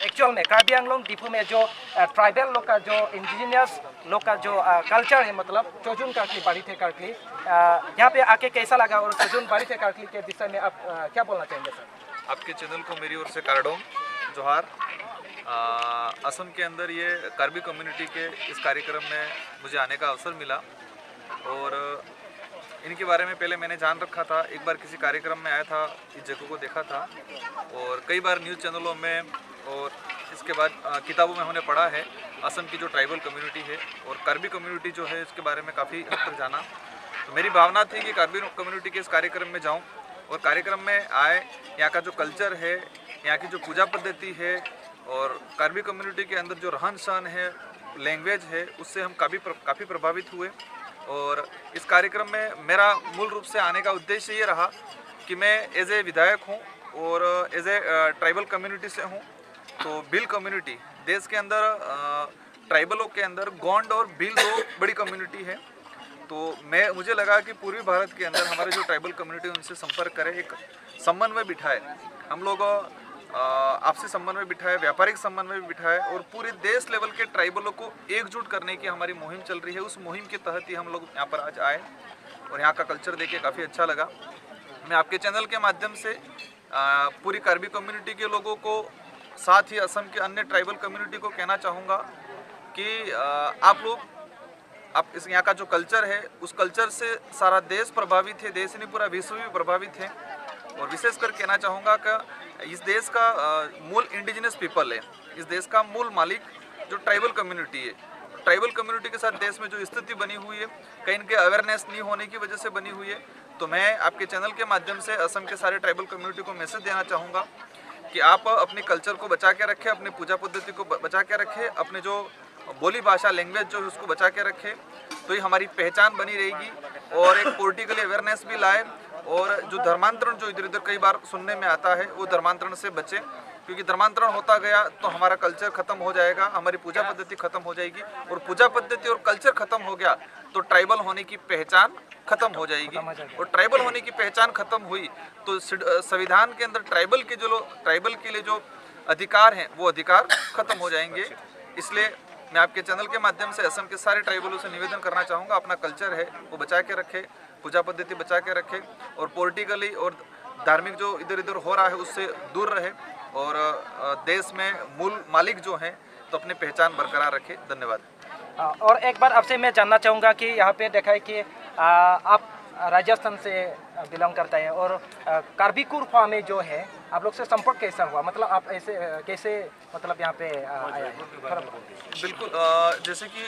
Actual में कार्बी आंगलोंग दीपू में जो ट्राइबल लोग का जो इंडिजिनियस लोग का जो कल्चर है, मतलब चोजुन कार्कली बाड़ी थे कार्कली, यहाँ पे आके कैसा लगा और चोजुन बाड़ी थे कार्कली के विषय में आप क्या बोलना चाहेंगे सर? आपके चैनल को मेरी ओर से कारडोम जोहार। असम के अंदर ये कार्बी कम्युनिटी के इस कार्यक्रम में मुझे आने का अवसर मिला और इनके बारे में पहले मैंने जान रखा था। एक बार किसी कार्यक्रम में आया था, इस जगह को देखा था और कई बार न्यूज़ चैनलों में और इसके बाद किताबों में हमने पढ़ा है असम की जो ट्राइबल कम्युनिटी है और कार्बी कम्युनिटी जो है इसके बारे में काफ़ी हद तक जाना। तो मेरी भावना थी कि कार्बी कम्युनिटी के इस कार्यक्रम में जाऊं और कार्यक्रम में आए, यहाँ का जो कल्चर है, यहाँ की जो पूजा पद्धति है और कार्बी कम्युनिटी के अंदर जो रहन सहन है, लैंग्वेज है, उससे हम काफ़ी प्रभावित हुए। और इस कार्यक्रम में मेरा मूल रूप से आने का उद्देश्य ये रहा कि मैं एज ए विधायक हूँ और एज ए ट्राइबल कम्युनिटी से हूँ। तो भील कम्युनिटी देश के अंदर ट्राइबलों के अंदर गोंड और भील दो बड़ी कम्युनिटी है। तो मुझे लगा कि पूर्वी भारत के अंदर हमारे जो ट्राइबल कम्युनिटी उनसे संपर्क करें, एक समन्वय बिठाए, हम लोग आपसी समन्वय बिठाए, व्यापारिक समन्वय बिठाए और पूरे देश लेवल के ट्राइबलों को एकजुट करने की हमारी मुहिम चल रही है। उस मुहिम के तहत ही हम लोग यहाँ पर आज आए और यहाँ का कल्चर देख के काफ़ी अच्छा लगा। मैं आपके चैनल के माध्यम से पूरी कार्बी कम्युनिटी के लोगों को, साथ ही असम के अन्य ट्राइबल कम्युनिटी को कहना चाहूँगा कि आप इस यहाँ का जो कल्चर है उस कल्चर से सारा देश प्रभावित है, देश नहीं पूरा विश्व भी प्रभावित है। और विशेषकर कहना चाहूँगा कि इस देश का मूल इंडिजिनस पीपल है, इस देश का मूल मालिक जो ट्राइबल कम्युनिटी है। ट्राइबल कम्युनिटी के साथ देश में जो स्थिति बनी हुई है, कहीं इनके अवेयरनेस नहीं होने की वजह से बनी हुई है। तो मैं आपके चैनल के माध्यम से असम के सारे ट्राइबल कम्युनिटी को मैसेज देना चाहूँगा कि आप अपने कल्चर को बचा के रखें, अपनी पूजा पद्धति को बचा के रखें, अपने जो बोली भाषा लैंग्वेज जो है उसको बचा के रखें, तो ये हमारी पहचान बनी रहेगी। और एक पॉलिटिकली अवेयरनेस भी लाए और जो धर्मांतरण जो इधर उधर कई बार सुनने में आता है वो धर्मांतरण से बचे, क्योंकि धर्मांतरण होता गया तो हमारा कल्चर खत्म हो जाएगा, हमारी पूजा पद्धति खत्म हो जाएगी और पूजा पद्धति और कल्चर खत्म हो गया तो ट्राइबल होने की पहचान खत्म हो जाएगी। और ट्राइबल होने की पहचान खत्म हुई तो संविधान के अंदर ट्राइबल के लिए जो अधिकार हैं वो अधिकार खत्म हो जाएंगे। इसलिए मैं आपके चैनल के माध्यम से असम के सारे ट्राइबलों से निवेदन करना चाहूँगा, अपना कल्चर है वो बचा के रखे, पूजा पद्धति बचा के रखे और पॉलिटिकली और धार्मिक जो इधर उधर हो रहा है उससे दूर रहे और देश में मूल मालिक जो हैं तो अपनी पहचान बरकरार रखे। धन्यवाद। और एक बार आपसे मैं जानना चाहूँगा कि यहाँ पे देखा है कि आप राजस्थान से बिलोंग करता है और कार्बी कुरफा में जो है आप लोग से संपर्क कैसा हुआ, मतलब आप ऐसे कैसे मतलब यहाँ पे आया है? बिल्कुल, जैसे कि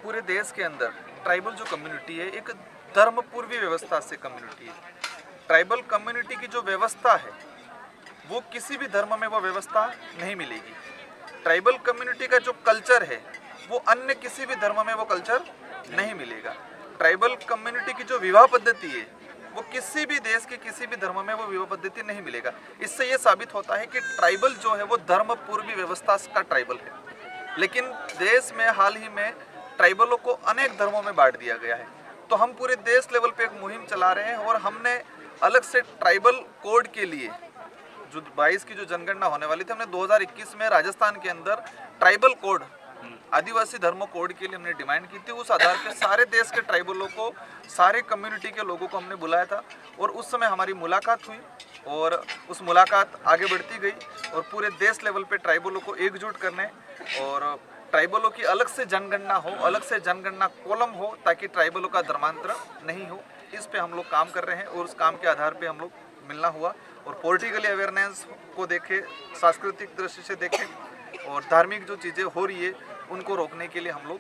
पूरे देश के अंदर ट्राइबल जो कम्युनिटी है एक धर्म पूर्वी व्यवस्था से कम्युनिटी है। ट्राइबल कम्युनिटी की जो व्यवस्था है वो किसी भी धर्म में वो व्यवस्था नहीं मिलेगी। ट्राइबल कम्युनिटी का जो कल्चर है वो अन्य किसी भी धर्म में वो कल्चर नहीं मिलेगा। ट्राइबल कम्युनिटी की जो विवाह पद्धति है वो किसी भी देश के किसी भी धर्म में वो विवाह पद्धति नहीं मिलेगा। इससे ये साबित होता है कि ट्राइबल जो है वो धर्म पूर्वी व्यवस्था का ट्राइबल है। लेकिन देश में हाल ही में ट्राइबलों को अनेक धर्मों में बांट दिया गया है। तो हम पूरे देश लेवल पे एक मुहिम चला रहे हैं और हमने अलग से ट्राइबल कोड के लिए जो 22 की जो जनगणना होने वाली थी, हमने 2021 में राजस्थान के अंदर ट्राइबल कोड, आदिवासी धर्म कोड के लिए हमने डिमांड की थी। उस आधार पर सारे देश के ट्राइबलों को, सारे कम्युनिटी के लोगों को हमने बुलाया था और उस समय हमारी मुलाकात हुई और उस मुलाकात आगे बढ़ती गई और पूरे देश लेवल पे ट्राइबलों को एकजुट करने और ट्राइबलों की अलग से जनगणना हो, अलग से जनगणना कॉलम हो ताकि ट्राइबलों का धर्मांतरण नहीं हो, इस पे हम लोग काम कर रहे हैं। और उस काम के आधार पे हम लोग मिलना हुआ और पॉलिटिकली अवेयरनेस को देखें, सांस्कृतिक दृष्टि से देखें और धार्मिक जो चीज़ें हो रही है उनको रोकने के लिए हम लोग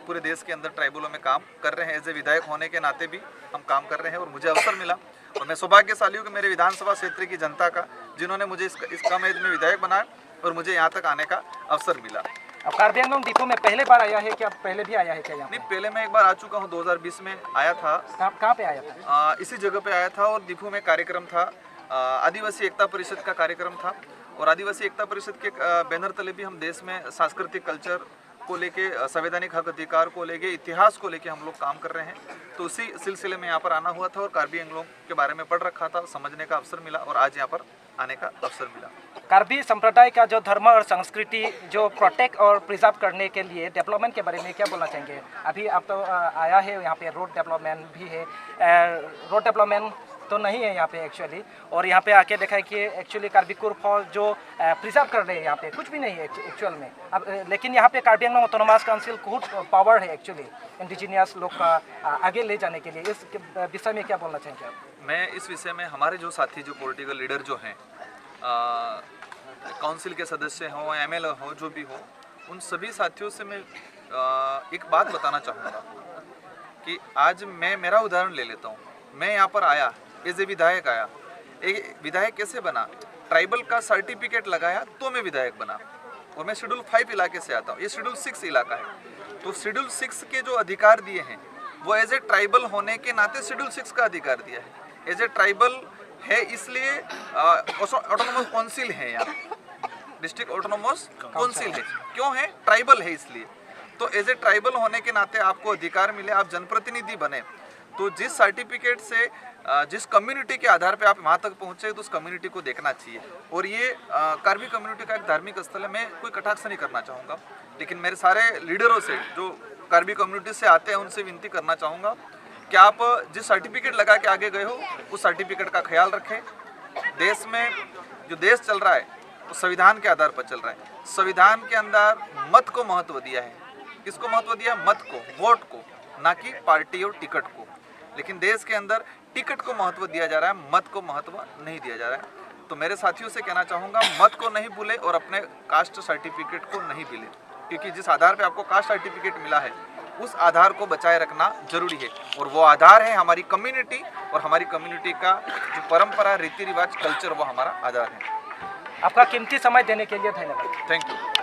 पूरे देश के अंदर ट्राइबलों में काम कर रहे हैं। एज ए विधायक होने के नाते भी हम काम कर रहे हैं और मुझे अवसर मिला और मैं सौभाग्यशाली हूँ कि मेरे विधानसभा क्षेत्र की जनता का, जिन्होंने मुझे इस कम एज में विधायक बनाया और मुझे यहाँ तक आने का अवसर मिला। अब कार्बी आंगलोंग दीपू में पहले बार आया है क्या? पहले भी आया है क्या यहाँ? नहीं, पहले मैं एक बार आ चुका हूँ, 2020 में आया था। कहाँ पे आया था? इसी जगह पे आया था और दीपू में कार्यक्रम था, आदिवासी एकता परिषद का कार्यक्रम था और आदिवासी एकता परिषद के बैनर तले भी हम देश में सांस्कृतिक कल्चर को लेके, संवैधानिक हक अधिकार को लेके, इतिहास को लेके हम लोग काम कर रहे हैं। तो उसी सिलसिले में यहाँ पर आना हुआ था और कार्बी आंगलोंग के बारे में पढ़ रखा था, समझने का अवसर मिला और आज यहाँ पर आने का अवसर मिला। कार्बी संप्रदाय का जो धर्म और संस्कृति जो प्रोटेक्ट और प्रिजर्व करने के लिए डेवलपमेंट के बारे में क्या बोलना चाहेंगे? अभी आप तो आया है यहाँ पे, रोड डेवलपमेंट भी है, रोड डेवलपमेंट तो नहीं है यहाँ पे एक्चुअली, और यहाँ पे आके देखा है कि एक्चुअली कार्बी कुर्फा जो प्रिजर्व कर रहे हैं यहाँ पे कुछ भी नहीं है एक्चुअल में। अब लेकिन यहाँ पे कार्बी आंगलॉन्ग ऑटोनोमस काउंसिल को पावर है एक्चुअली इंडिजिनियस लोग का आगे ले जाने के लिए। इस विषय में क्या बोलना चाहेंगे आप? मैं इस विषय में हमारे जो साथी जो पॉलिटिकल लीडर जो हैं, काउंसिल के सदस्य हों, एमएलए हो, जो भी हो, उन सभी साथियों से मैं एक बात बताना चाहूँगा कि आज मैं मेरा उदाहरण ले लेता हूँ। मैं यहाँ पर आया एज ए विधायक आया। एक विधायक कैसे बना? ट्राइबल का सर्टिफिकेट लगाया तो मैं विधायक बना, और मैं शेड्यूल 5 इलाके से आता हूँ, ये शेड्यूल 6 इलाका है। तो शेड्यूल 6 के जो अधिकार दिए हैं वो एज ए ट्राइबल होने के नाते शेड्यूल 6 का अधिकार दिया है। एज ए ट्राइबल है इसलिए ऑटोनोमस काउंसिल है, यहाँ डिस्ट्रिक्ट ऑटोनोमस काउंसिल है। क्यों है? ट्राइबल है इसलिए। तो एज ए ट्राइबल होने के नाते आपको अधिकार मिले, आप जनप्रतिनिधि बने, तो जिस सर्टिफिकेट से जिस कम्युनिटी के आधार पे आप वहाँ तक पहुँचे तो उस कम्युनिटी को देखना चाहिए। और ये कार्बी कम्युनिटी का एक धार्मिक स्थल है। मैं कोई कटाक्ष नहीं करना चाहूँगा, लेकिन मेरे सारे लीडरों से जो कार्बी कम्युनिटी से आते हैं उनसे विनती करना चाहूँगा कि आप जिस सर्टिफिकेट लगा के आगे गए हो उस सर्टिफिकेट का ख्याल रखें। देश में जो देश चल रहा है वो संविधान के आधार पर चल रहा है। संविधान के अंदर मत को महत्व दिया है। किसको महत्व दिया? मत को, वोट को, ना कि पार्टी और टिकट को। लेकिन देश के अंदर टिकट को महत्व दिया जा रहा है, मत को महत्व नहीं दिया जा रहा है। तो मेरे साथियों से कहना चाहूँगा, मत को नहीं भूले और अपने कास्ट सर्टिफिकेट को नहीं भूले, क्योंकि जिस आधार पे आपको कास्ट सर्टिफिकेट मिला है उस आधार को बचाए रखना जरूरी है। और वो आधार है हमारी कम्युनिटी, और हमारी कम्युनिटी का जो परंपरा, रीति रिवाज, कल्चर, वो हमारा आधार है। आपका कीमती समय देने के लिए धन्यवाद। Thank you.